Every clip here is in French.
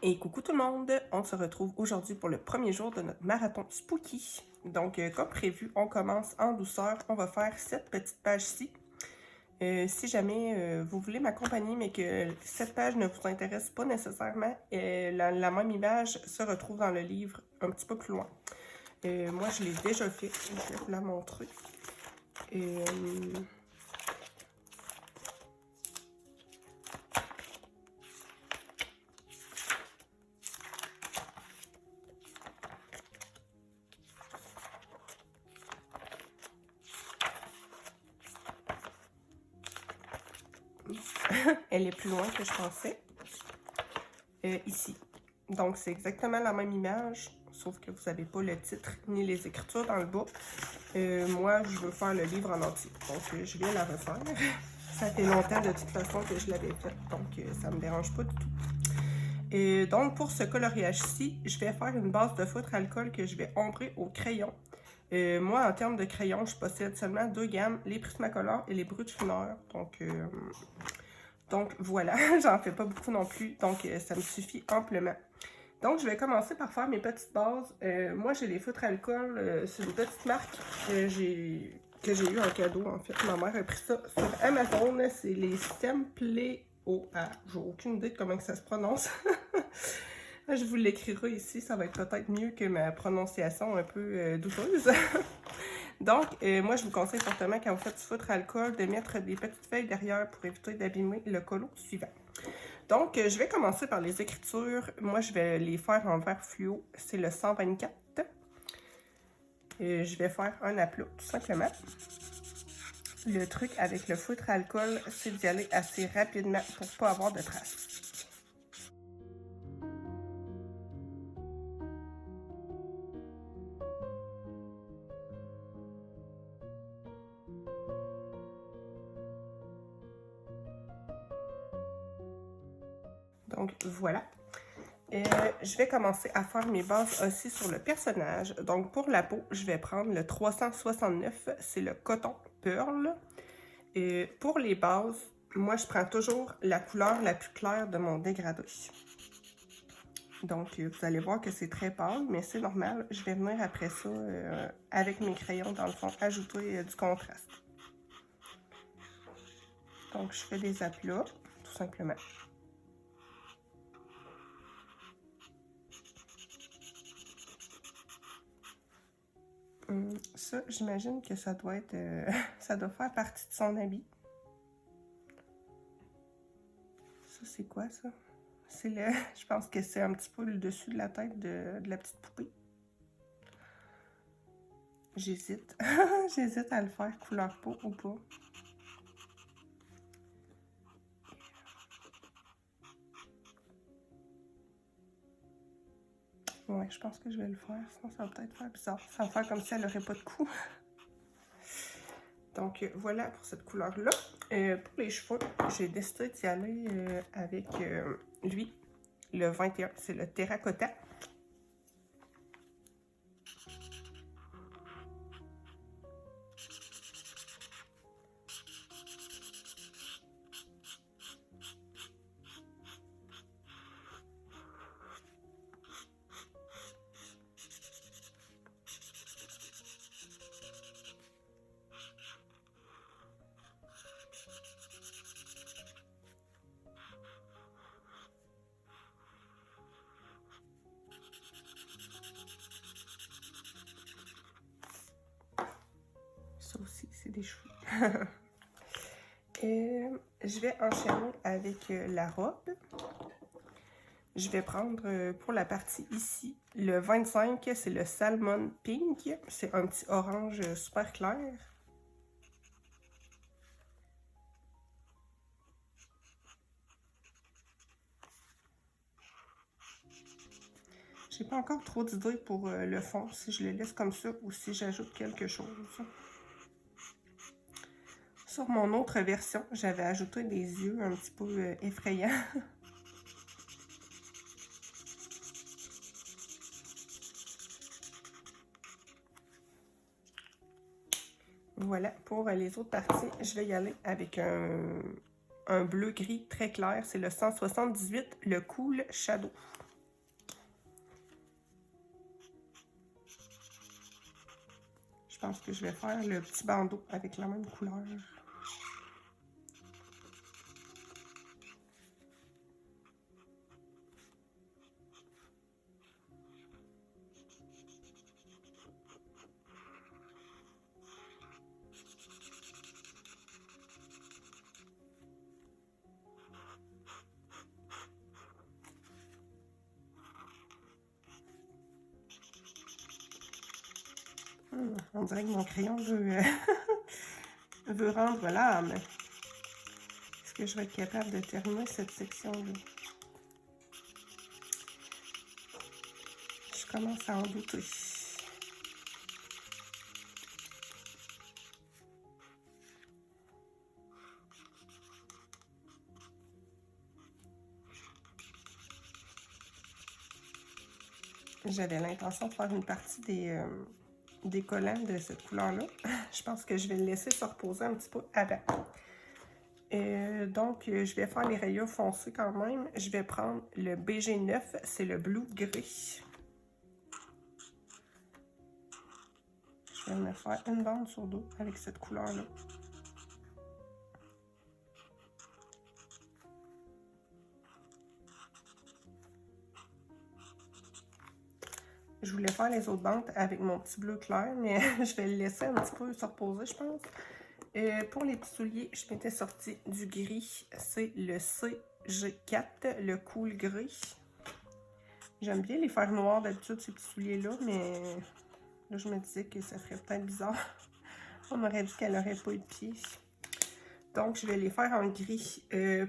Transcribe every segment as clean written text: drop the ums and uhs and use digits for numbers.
Et coucou tout le monde, on se retrouve aujourd'hui pour le premier jour de notre marathon spooky. Donc comme prévu, on commence en douceur, on va faire cette petite page-ci. Si jamais vous voulez m'accompagner mais que cette page ne vous intéresse pas nécessairement, la même image se retrouve dans le livre un petit peu plus loin. Moi je l'ai déjà fait, je vais vous la montrer. Elle est plus loin que je pensais. Ici. Donc, c'est exactement la même image, sauf que vous n'avez pas le titre ni les écritures dans le bas. Moi, je veux faire le livre en entier, donc je viens la refaire. Ça fait longtemps de toute façon que je l'avais faite, donc ça ne me dérange pas du tout. Donc, pour ce coloriage-ci, je vais faire une base de feutre alcool que je vais ombrer au crayon. Moi, en termes de crayon, je possède seulement deux gammes, les Prismacolor et les Brut Fineur. Donc voilà, j'en fais pas beaucoup non plus, donc ça me suffit amplement. Donc je vais commencer par faire mes petites bases. Moi j'ai des feutres alcool, c'est une petite marque que j'ai eu en cadeau en fait. Ma mère a pris ça sur Amazon, c'est les Simpléoa. J'ai aucune idée de comment que ça se prononce. Je vous l'écrirai ici, ça va être peut-être mieux que ma prononciation un peu douteuse. Donc, moi, je vous conseille fortement, quand vous faites du feutre alcool, de mettre des petites feuilles derrière pour éviter d'abîmer le colo suivant. Donc, je vais commencer par les écritures. Moi, je vais les faire en vert fluo. C'est le 124. Je vais faire un aplat, tout simplement. Le truc avec le feutre alcool, c'est d'y aller assez rapidement pour ne pas avoir de traces. Donc, voilà. Je vais commencer à faire mes bases aussi sur le personnage. Donc, pour la peau, je vais prendre le 369. C'est le coton pearl. Pour les bases, moi, je prends toujours la couleur la plus claire de mon dégradé. Donc, vous allez voir que c'est très pâle, mais c'est normal. Je vais venir après ça, avec mes crayons, dans le fond, ajouter du contraste. Donc, je fais des aplats, tout simplement. Ça, j'imagine que ça doit être... ça doit faire partie de son habit. Ça, c'est quoi, ça? C'est le... Je pense que c'est un petit peu le dessus de la tête de la petite poupée. J'hésite. J'hésite à le faire couleur peau ou pas. Ouais, je pense que je vais le faire. Sinon, ça va peut-être faire bizarre. Ça va faire comme si elle n'aurait pas de cou. Donc, voilà pour cette couleur-là. Pour les cheveux, j'ai décidé d'y aller avec lui, le 21. C'est le terracotta. Ça aussi, c'est des cheveux. Et je vais enchaîner avec la robe. Je vais prendre pour la partie ici, le 25, c'est le Salmon Pink. C'est un petit orange super clair. J'ai pas encore trop d'idées pour le fond, si je le laisse comme ça ou si j'ajoute quelque chose. Sur mon autre version, j'avais ajouté des yeux un petit peu effrayants. Voilà, pour les autres parties, je vais y aller avec un bleu-gris très clair. C'est le 178, le Cool Shadow. pense que je vais faire le petit bandeau avec la même couleur. On dirait que mon crayon veut, veut rendre l'âme. Est-ce que je vais être capable de terminer cette section-là? Je commence à en douter. J'avais l'intention de faire une partie des collants de cette couleur-là. Je pense que je vais le laisser se reposer un petit peu avant. Donc, je vais faire les rayures foncées quand même. Je vais prendre le BG9, c'est le Blue Gris. Je vais me faire une bande sur dos avec cette couleur-là. Je voulais faire les autres bandes avec mon petit bleu clair, mais je vais le laisser un petit peu se reposer, je pense. Pour les petits souliers, je m'étais sorti du gris. C'est le CG4, le cool gris. J'aime bien les faire noirs d'habitude, ces petits souliers-là, mais là, je me disais que ça ferait peut-être bizarre. On m'aurait dit qu'elle n'aurait pas eu de pieds. Donc, je vais les faire en gris.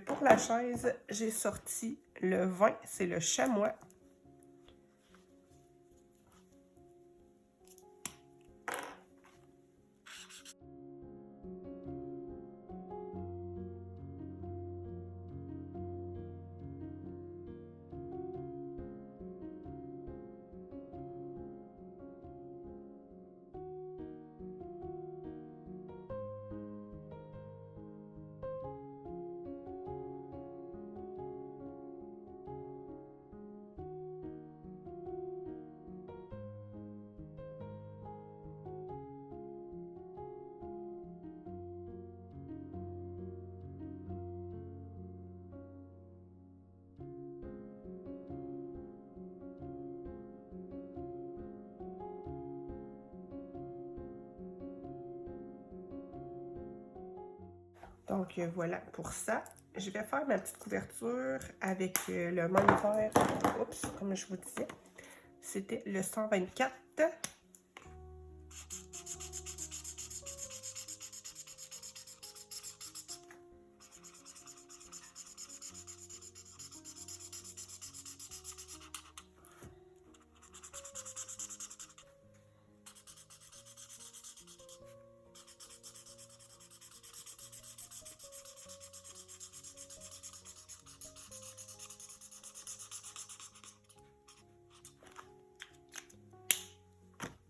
Pour la chaise, j'ai sorti le 20, c'est le chamois. Donc, voilà pour ça. Je vais faire ma petite couverture avec le même vert. Oups, comme je vous disais. C'était le 124.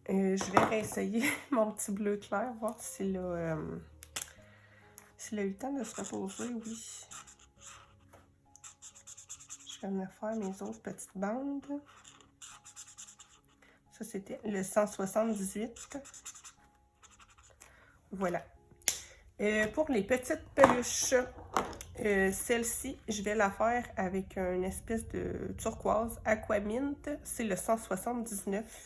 Je vais réessayer mon petit bleu clair, voir s'il a eu le temps de se reposer, oui. Je vais venir faire mes autres petites bandes. Ça, c'était le 178. Voilà. Pour les petites peluches, celle-ci, je vais la faire avec une espèce de turquoise aquamint. C'est le 179.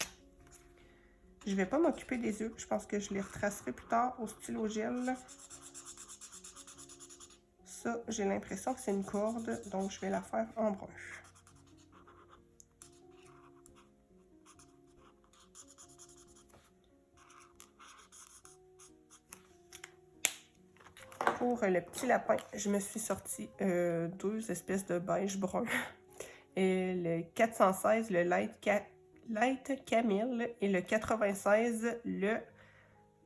Je vais pas m'occuper des yeux. Je pense que je les retracerai plus tard au stylo gel. Ça, j'ai l'impression que c'est une corde, donc je vais la faire en brun. Pour le petit lapin, je me suis sorti deux espèces de beige brun. Et le 416, le Light Camille, et le 96, le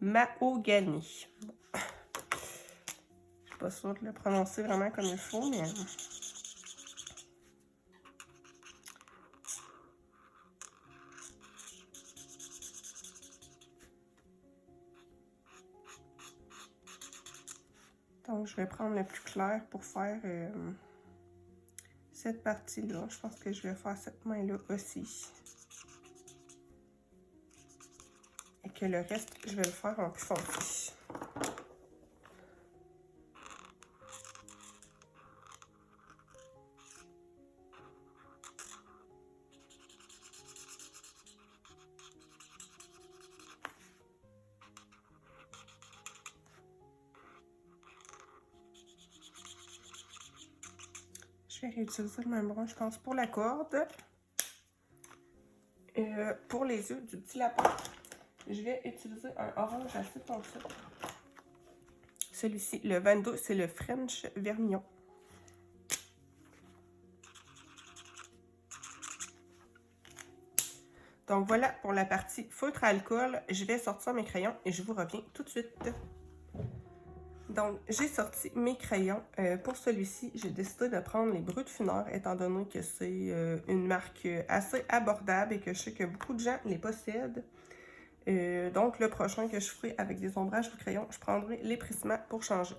Mahogany. Je suis pas sûre de le prononcer vraiment comme il faut, mais... Donc, je vais prendre le plus clair pour faire cette partie-là. Je pense que je vais faire cette main-là aussi. Et que le reste, je vais le faire en plus foncé. Je vais réutiliser le même brun, je pense, pour la corde. Pour les œufs du petit lapin, je vais utiliser un orange assez foncé. Celui-ci, le 22, c'est le French Vermillon. Donc voilà pour la partie feutre à alcool. Je vais sortir mes crayons et je vous reviens tout de suite. Donc, j'ai sorti mes crayons. Pour celui-ci, j'ai décidé de prendre les Brut Funeur, étant donné que c'est une marque assez abordable et que je sais que beaucoup de gens les possèdent. Donc, le prochain que je ferai avec des ombrages au crayon, je prendrai les Prisma pour changer.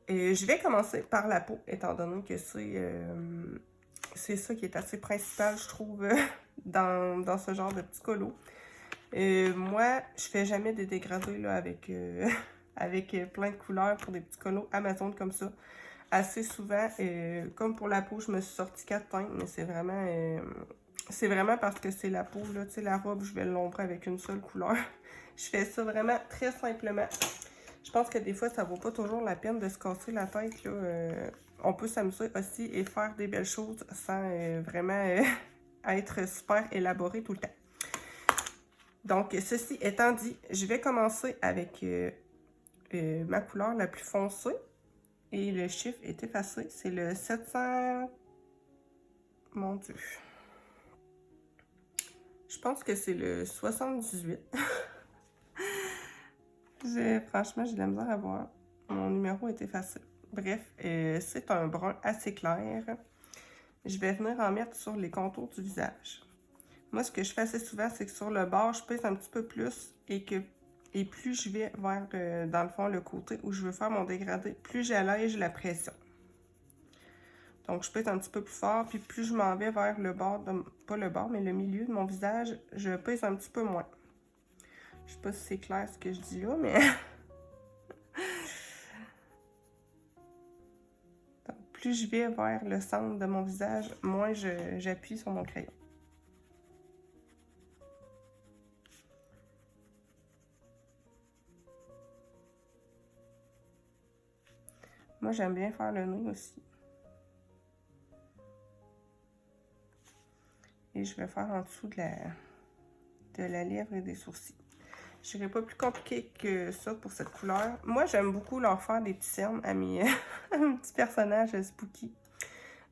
Je vais commencer par la peau, étant donné que c'est ça qui est assez principal, je trouve, dans ce genre de petits colos. Moi, je fais jamais des dégradés là, avec, avec plein de couleurs pour des petits colos Amazon comme ça. Assez souvent, comme pour la peau, je me suis sorti 4 teintes, mais c'est vraiment parce que c'est la peau, là, tu sais, la robe, je vais l'ombrer avec une seule couleur. Je fais ça vraiment très simplement. Je pense que des fois, ça vaut pas toujours la peine de se casser la tête, là. On peut s'amuser aussi et faire des belles choses sans vraiment être super élaboré tout le temps. Donc, ceci étant dit, je vais commencer avec ma couleur la plus foncée. Et le chiffre est effacé. C'est le 700... Mon Dieu. Je pense que c'est le 78. Franchement, j'ai de la misère à voir. Mon numéro est effacé. Bref, c'est un brun assez clair. Je vais venir en mettre sur les contours du visage. Moi, ce que je fais assez souvent, c'est que sur le bord, je pèse un petit peu plus et plus je vais vers, dans le fond, le côté où je veux faire mon dégradé, plus j'allège la pression. Donc, je pèse un petit peu plus fort, puis plus je m'en vais vers le bord, pas le bord, mais le milieu de mon visage, je pèse un petit peu moins. Je sais pas si c'est clair ce que je dis là, mais... Donc, plus je vais vers le centre de mon visage, moins j'appuie sur mon crayon. Moi, j'aime bien faire le nez aussi. Et je vais faire en dessous de la lèvre et des sourcils. Je n'irai pas plus compliqué que ça pour cette couleur. Moi, j'aime beaucoup leur faire des petits cernes à mes petits personnages spooky.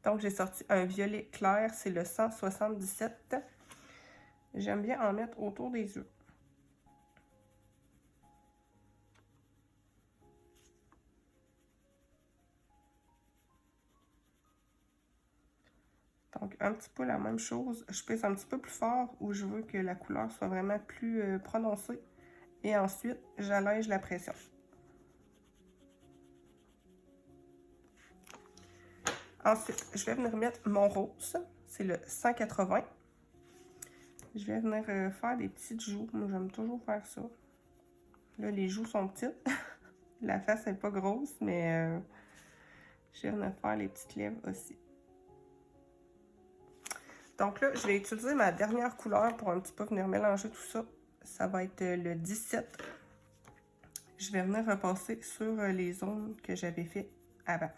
Donc, j'ai sorti un violet clair, c'est le 177. J'aime bien en mettre autour des yeux. Donc, un petit peu la même chose. Je pèse un petit peu plus fort où je veux que la couleur soit vraiment plus prononcée. Et ensuite, j'allège la pression. Ensuite, je vais venir mettre mon rose. C'est le 180. Je vais venir faire des petites joues. Moi, j'aime toujours faire ça. Là, les joues sont petites. La face n'est pas grosse, mais je vais venir faire les petites lèvres aussi. Donc là, je vais utiliser ma dernière couleur pour un petit peu venir mélanger tout ça. Ça va être le 17. Je vais venir repasser sur les zones que j'avais fait avant.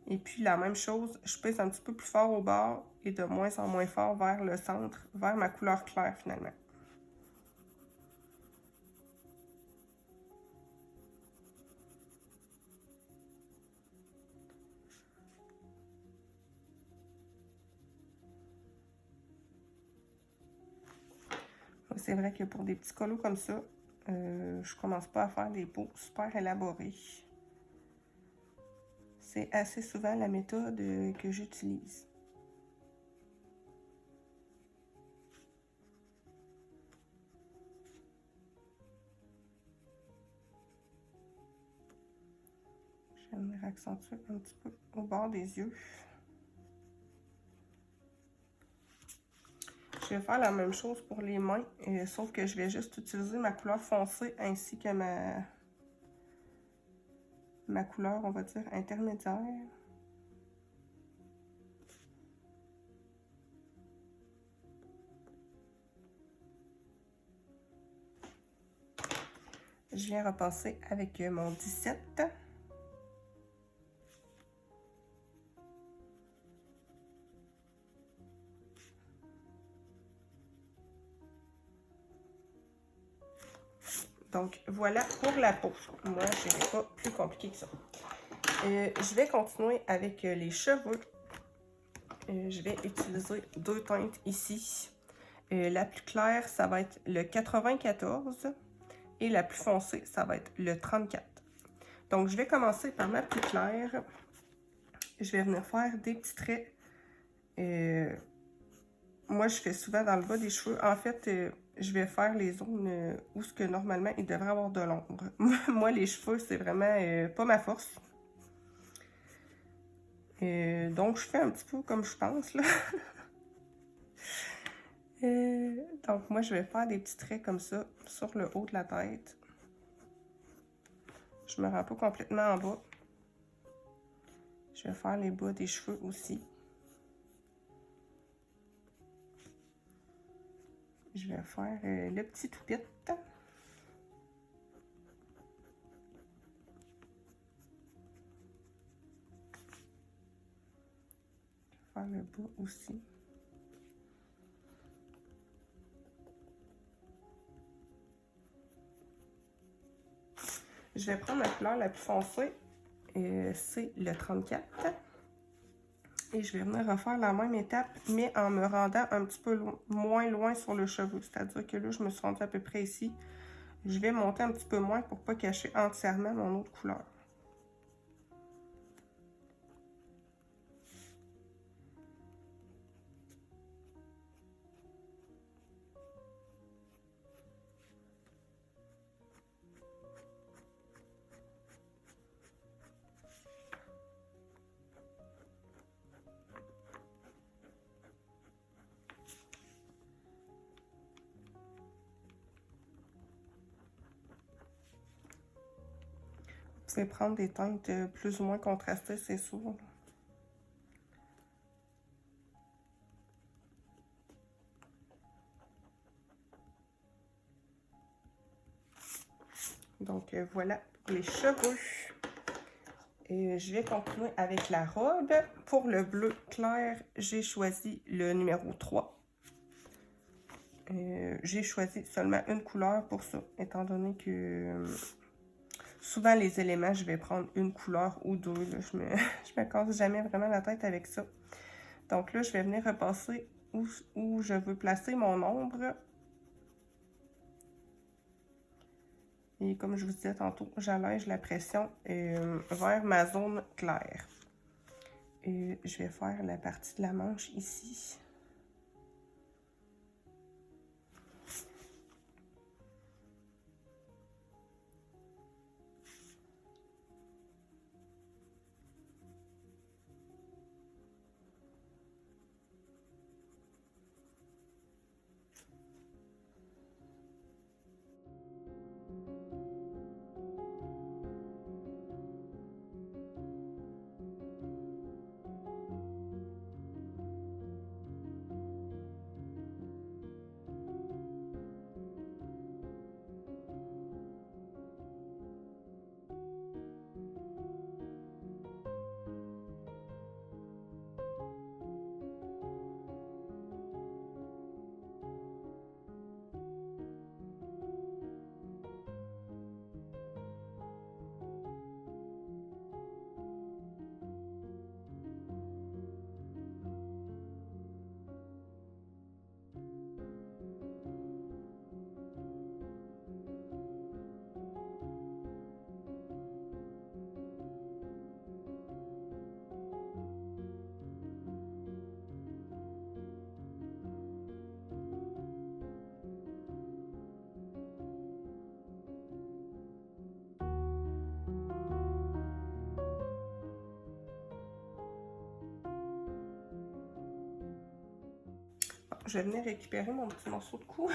Et puis la même chose, je pèse un petit peu plus fort au bord et de moins en moins fort vers le centre, vers ma couleur claire finalement. C'est vrai que pour des petits colos comme ça, je commence pas à faire des peaux super élaborées. C'est assez souvent la méthode que j'utilise. Je vais venir accentuer un petit peu au bord des yeux. Je Je vais faire la même chose pour les mains, sauf que je vais juste utiliser ma couleur foncée ainsi que ma couleur, on va dire, intermédiaire. Je viens repasser avec mon 17. Donc, voilà pour la peau. Moi, je n'irai pas plus compliqué que ça. Je vais continuer avec les cheveux. Je vais utiliser deux teintes ici. La plus claire, ça va être le 94 et la plus foncée, ça va être le 34. Donc, je vais commencer par ma plus claire. Je vais venir faire des petits traits. Moi, je fais souvent dans le bas des cheveux. En fait, je vais faire les zones où ce que normalement, il devrait avoir de l'ombre. Moi, les cheveux, c'est vraiment pas ma force. Donc, je fais un petit peu comme je pense, là. Donc, moi, je vais faire des petits traits comme ça sur le haut de la tête. Je me rends pas complètement en bas. Je vais faire les bas des cheveux aussi. Je vais faire le petit toupette. Je vais faire le bas aussi. Je vais prendre la couleur la plus foncée, c'est le 34. Et je vais venir refaire la même étape, mais en me rendant un petit peu moins loin sur le cheveu. C'est-à-dire que là, je me suis rendue à peu près ici. Je vais monter un petit peu moins pour ne pas cacher entièrement mon autre couleur. Vous pouvez prendre des teintes plus ou moins contrastées, c'est sûr. Donc voilà pour les cheveux. Et je vais continuer avec la robe. Pour le bleu clair, j'ai choisi le numéro 3. J'ai choisi seulement une couleur pour ça, étant donné que souvent les éléments, je vais prendre une couleur ou deux. Là, je me casse jamais vraiment la tête avec ça. Donc là, je vais venir repasser où je veux placer mon ombre. Et comme je vous disais tantôt, j'allège la pression vers ma zone claire. Et je vais faire la partie de la manche ici. je venais récupérer mon petit morceau de cou.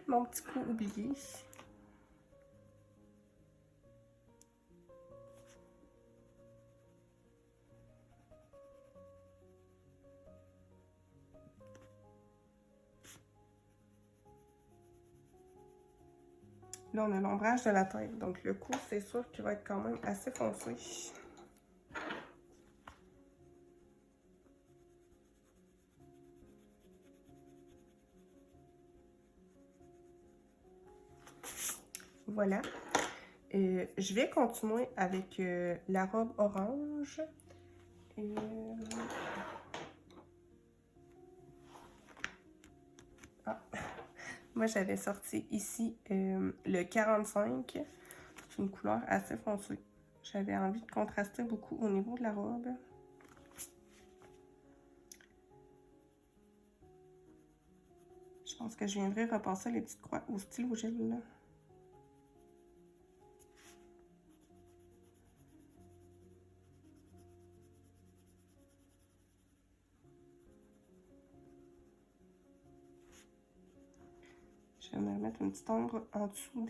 Mon petit cou oublié. Là, on a l'ombrage de la tête. Donc, le cou, c'est sûr qu'il va être quand même assez foncé. Voilà. Je vais continuer avec la robe orange. Ah. Moi, j'avais sorti ici le 45. C'est une couleur assez foncée. J'avais envie de contraster beaucoup au niveau de la robe. Je pense que je viendrai repasser les petites croix au stylo gel, là. Je vais me remettre une petite ombre en dessous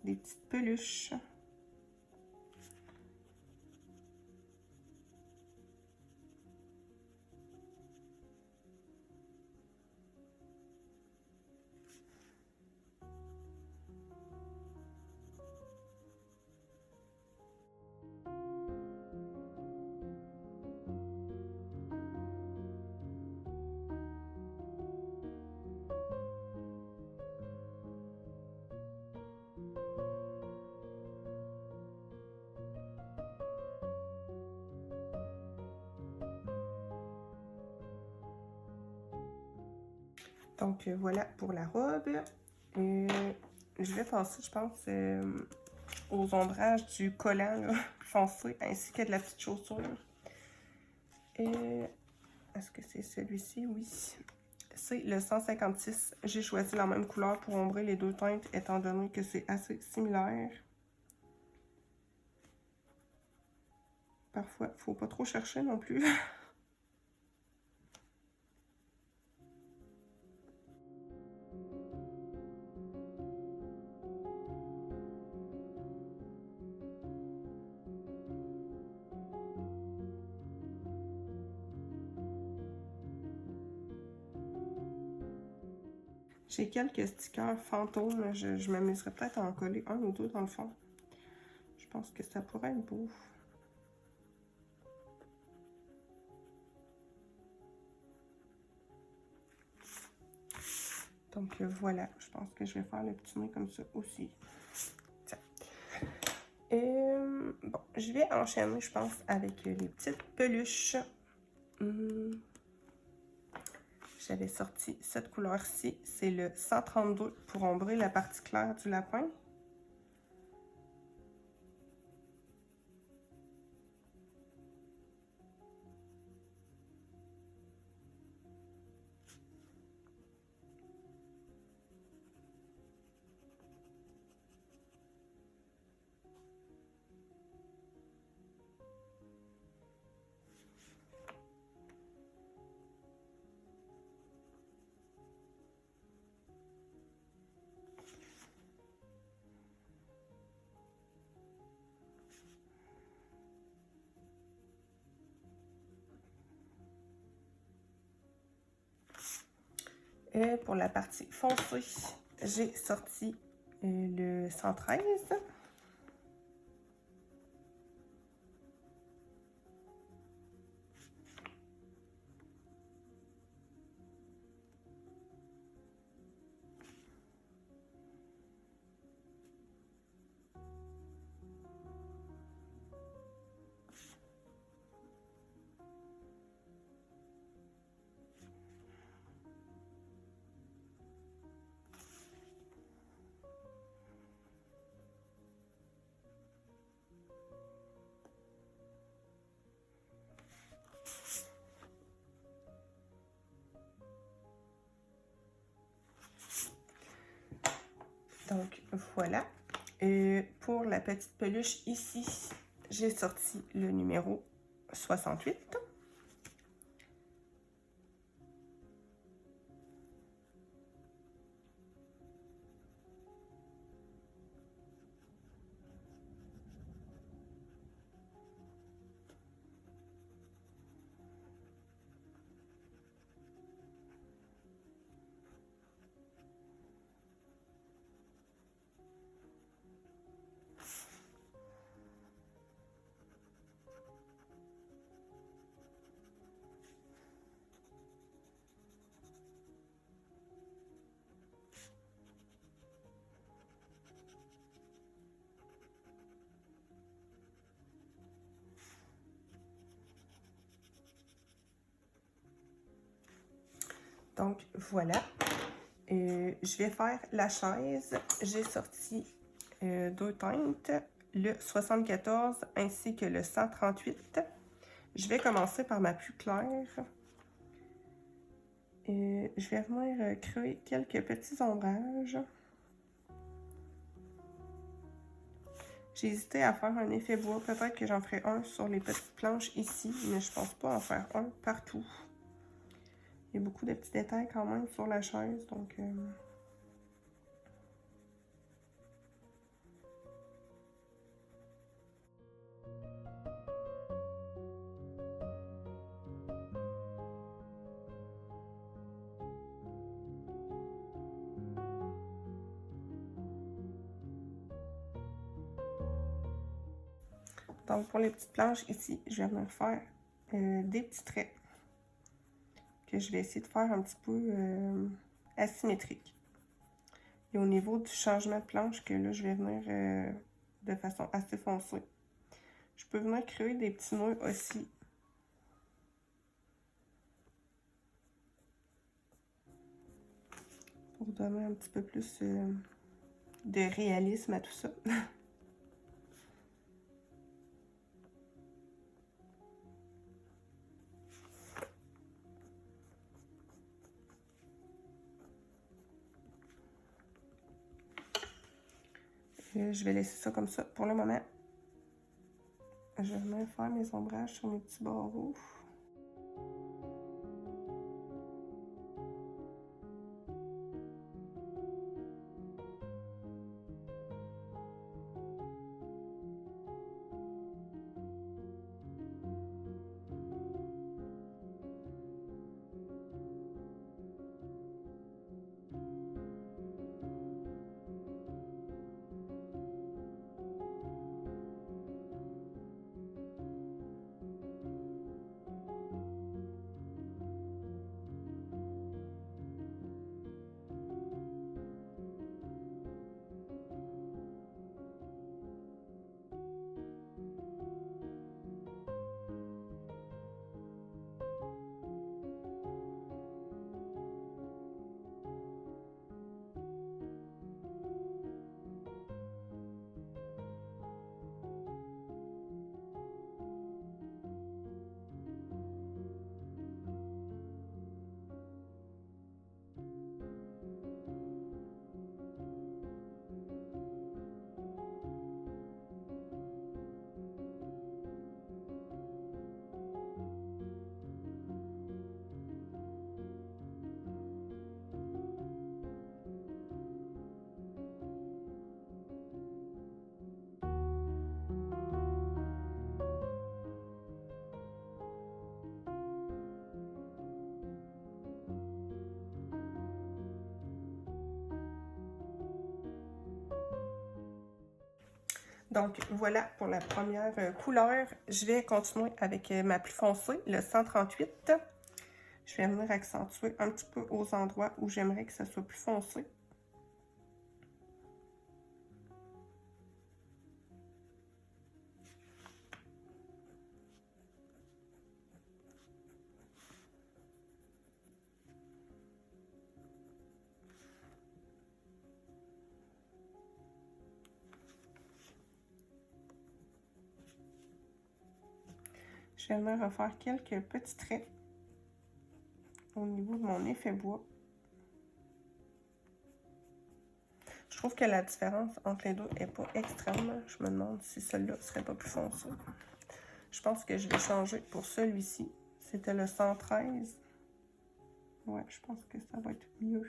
des petites peluches. Donc, voilà pour la robe. Je vais passer, je pense, aux ombrages du collant là, foncé, ainsi que de la petite chaussure. Est-ce que c'est celui-ci? Oui. C'est le 156. J'ai choisi la même couleur pour ombrer les deux teintes, étant donné que c'est assez similaire. Parfois, faut pas trop chercher non plus. J'ai quelques stickers fantômes. Je m'amuserais peut-être à en coller un ou deux dans le fond. Je pense que ça pourrait être beau. Donc voilà, je pense que je vais faire le petit nez comme ça aussi. Tiens. Bon, je vais enchaîner, je pense, avec les petites peluches. J'avais sorti cette couleur-ci, c'est le 132 pour ombrer la partie claire du lapin. Et pour la partie foncée, j'ai sorti le 113. Donc voilà. Pour la petite peluche ici, j'ai sorti le numéro 68. Donc, voilà. Je vais faire la chaise. J'ai sorti 2 teintes, le 74 ainsi que le 138. Je vais commencer par ma plus claire. Je vais venir créer quelques petits ombrages. J'ai hésité à faire un effet bois. Peut-être que j'en ferai un sur les petites planches ici, mais je pense pas en faire un partout. Il y a beaucoup de petits détails quand même sur la chaise, donc... Donc, pour les petites planches ici, je vais venir faire des petits traits que je vais essayer de faire un petit peu asymétriques. Et au niveau du changement de planche, que là, je vais venir de façon assez foncée. Je peux venir créer des petits nœuds aussi. Pour donner un petit peu plus de réalisme à tout ça. Je vais laisser ça comme ça pour le moment. Je vais venir faire mes ombrages sur mes petits barreaux. Donc, voilà pour la première couleur. Je vais continuer avec ma plus foncée, le 138. Je vais venir accentuer un petit peu aux endroits où j'aimerais que ça soit plus foncé. Je vais venir refaire quelques petits traits au niveau de mon effet bois. Je trouve que la différence entre les deux n'est pas extrême. Je me demande si celui-là ne serait pas plus foncé. Je pense que je vais changer pour celui-ci. C'était le 113. Ouais, je pense que ça va être mieux.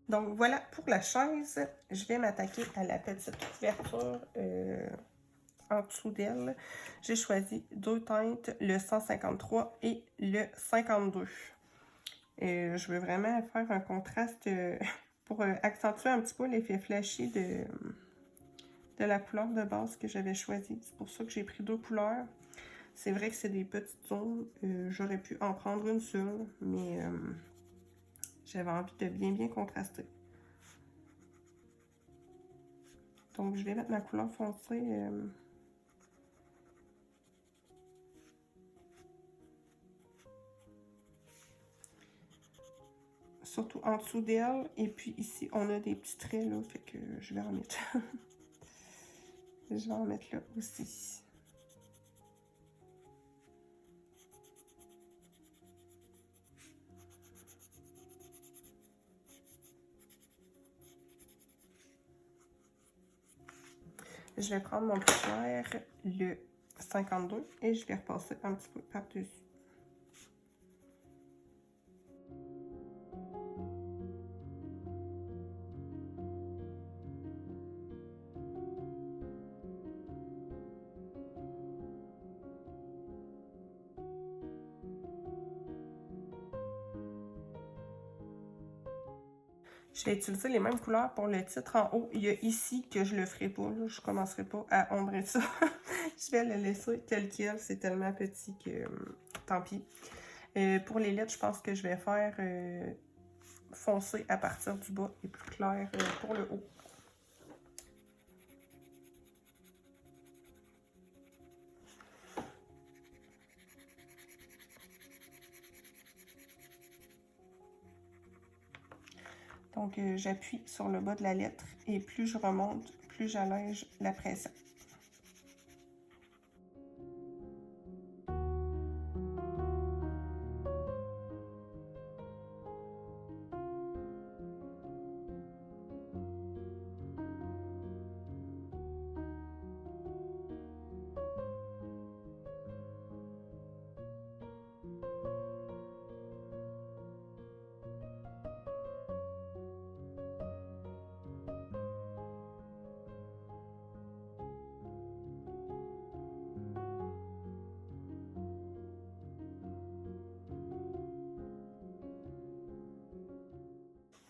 Donc voilà pour la chaise. Je vais m'attaquer à la petite couverture en dessous d'elle. J'ai choisi deux teintes, le 153 et le 52. Je veux vraiment faire un contraste pour accentuer un petit peu l'effet flashy de la couleur de base que j'avais choisie. C'est pour ça que j'ai pris deux couleurs. C'est vrai que c'est des petites zones. J'aurais pu en prendre une seule, mais j'avais envie de bien contraster. Donc, je vais mettre ma couleur foncée. Surtout en dessous d'elle. Et puis ici, on a des petits traits, là. Fait que je vais en mettre. Je vais en mettre là aussi. Je vais prendre mon plus clair, le 52, et je vais repasser un petit peu par-dessus. Je vais utiliser les mêmes couleurs pour le titre en haut. Il y a ici que je le ferai pas. Là. Je commencerai pas à ombrer ça. Je vais le laisser tel quel. C'est tellement petit que tant pis. Pour les lettres, je pense que je vais faire foncé à partir du bas et plus clair pour le haut. Donc, j'appuie sur le bas de la lettre et plus je remonte, plus j'allège la pression.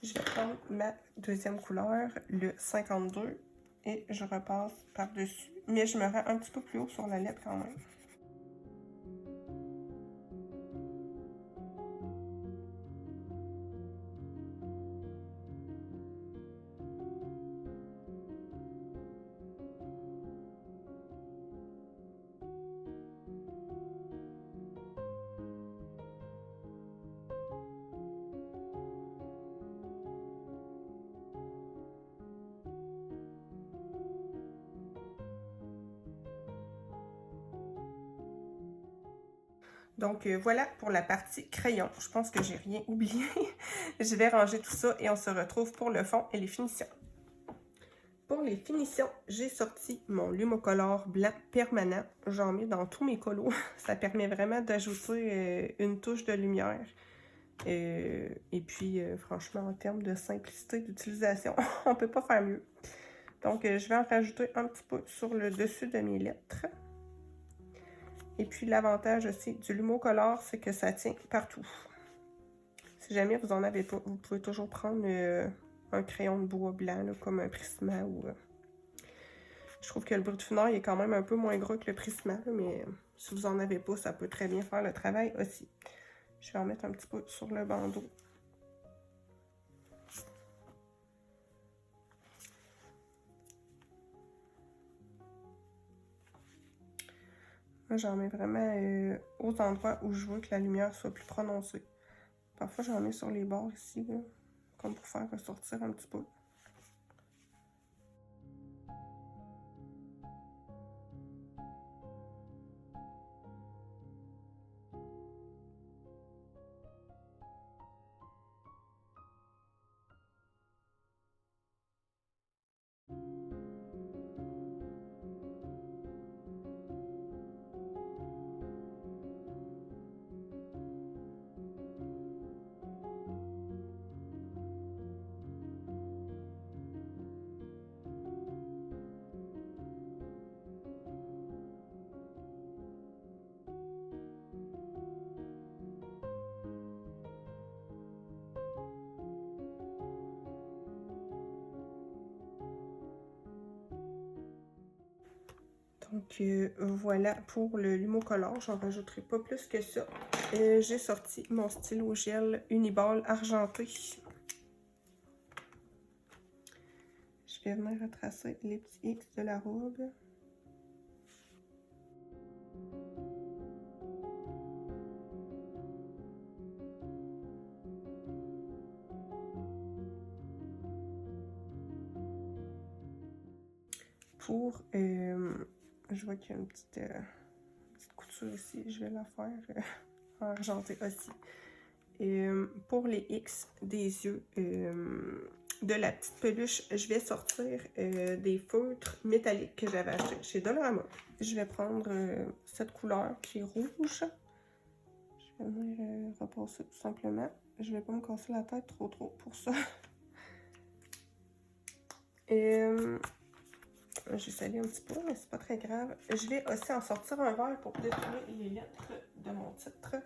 Je vais prendre ma deuxième couleur, le 52, et je repasse par-dessus. Mais je me rends un petit peu plus haut sur la lettre quand même. Donc, voilà pour la partie crayon. Je pense que j'ai rien oublié. Je vais ranger tout ça et on se retrouve pour le fond et les finitions. Pour les finitions, j'ai sorti mon Lumocolor blanc permanent. J'en mets dans tous mes colos. Ça permet vraiment d'ajouter une touche de lumière. Et puis, franchement, en termes de simplicité d'utilisation, on ne peut pas faire mieux. Donc, je vais en rajouter un petit peu sur le dessus de mes lettres. Et puis, l'avantage aussi du Lumocolor, c'est que ça tient partout. Si jamais vous n'en avez pas, vous pouvez toujours prendre un crayon de bois blanc, là, comme un Prisma. Je trouve que le Brutfenor est quand même un peu moins gros que le Prisma, là, mais si vous n'en avez pas, ça peut très bien faire le travail aussi. Je vais en mettre un petit peu sur le bandeau. Moi, j'en mets vraiment aux endroits où je veux que la lumière soit plus prononcée. Parfois, j'en mets sur les bords ici, là, comme pour faire ressortir un petit peu. Donc voilà pour le Lumocolor, j'en rajouterai pas plus que ça. J'ai sorti mon stylo gel Uniball argenté. Je vais venir retracer les petits X de la robe. Pour, je vois qu'il y a une petite couture ici, je vais la faire en argenté aussi. Pour les X des yeux de la petite peluche, je vais sortir des feutres métalliques que j'avais achetés chez Dollarama. Je vais prendre cette couleur qui est rouge. Je vais venir repasser tout simplement. Je vais pas me casser la tête trop pour ça. J'ai salé un petit peu, mais c'est pas très grave. Je vais aussi en sortir un verre pour détruire les lettres de mon titre.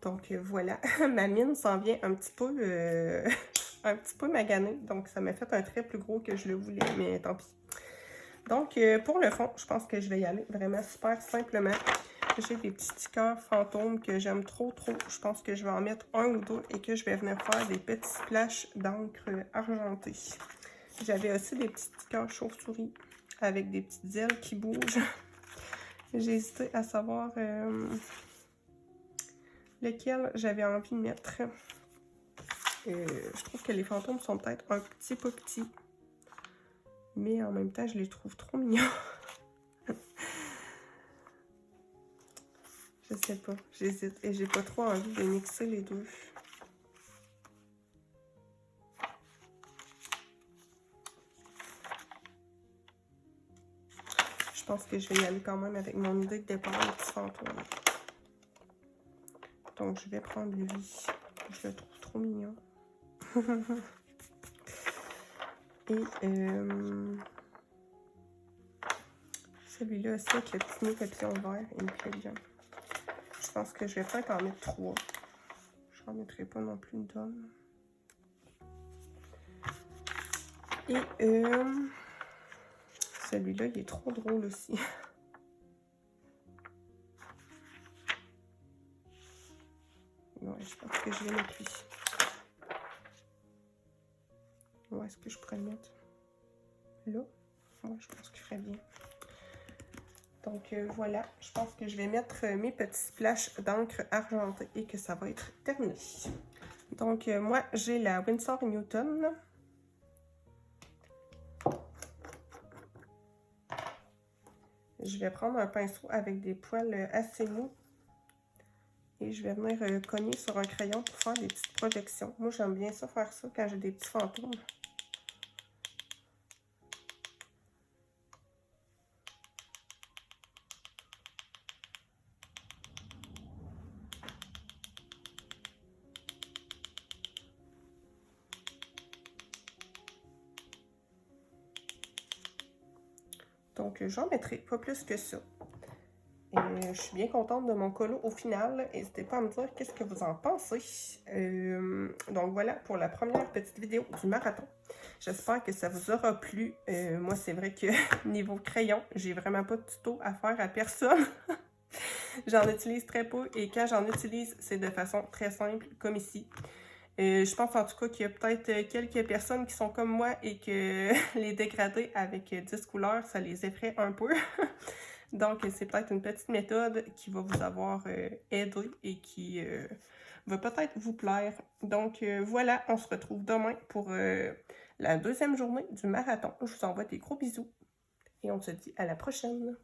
Donc voilà, ma mine s'en vient un petit peu maganée. Donc ça m'a fait un trait plus gros que je le voulais, mais tant pis. Donc pour le fond, je pense que je vais y aller vraiment super simplement. J'ai des petits stickers fantômes que j'aime trop. Je pense que je vais en mettre un ou deux et que je vais venir faire des petits splashes d'encre argentée. J'avais aussi des petits stickers chauve-souris avec des petites ailes qui bougent. J'ai hésité à savoir lequel j'avais envie de mettre. Je trouve que les fantômes sont peut-être un petit peu petits. Mais en même temps, je les trouve trop mignons. Je sais pas, j'hésite. Et j'ai pas trop envie de mixer les deux. Je pense que je vais y aller quand même avec mon idée de départ, le petit fantôme. Donc, je vais prendre lui. Je le trouve trop mignon. Et celui-là aussi, avec le petit nez papillon vert, il me plaît bien. Je pense que je vais peut-être en mettre 3. Je n'en mettrai pas non plus une tonne. Et celui-là, il est trop drôle aussi. Ouais, je pense que je vais mettre lui. Où est-ce que je pourrais le mettre? Là? Ouais, je pense qu'il ferait bien. Donc voilà, je pense que je vais mettre mes petits splashes d'encre argentée et que ça va être terminé. Donc moi, j'ai la Winsor & Newton. Je vais prendre un pinceau avec des poils assez mous. Et je vais venir cogner sur un crayon pour faire des petites projections. Moi, j'aime bien ça, faire ça quand j'ai des petits fantômes. Donc, j'en mettrai pas plus que ça. Et je suis bien contente de mon colo au final. N'hésitez pas à me dire qu'est-ce que vous en pensez. Donc, voilà pour la première petite vidéo du marathon. J'espère que ça vous aura plu. Moi, c'est vrai que niveau crayon, j'ai vraiment pas de tuto à faire à personne. J'en utilise très peu et quand j'en utilise, c'est de façon très simple, comme ici. Je pense en tout cas qu'il y a peut-être quelques personnes qui sont comme moi et que les dégradés avec 10 couleurs, ça les effraie un peu. Donc, c'est peut-être une petite méthode qui va vous avoir aidé et qui va peut-être vous plaire. Donc, voilà, on se retrouve demain pour la deuxième journée du marathon. Je vous envoie des gros bisous et on se dit à la prochaine.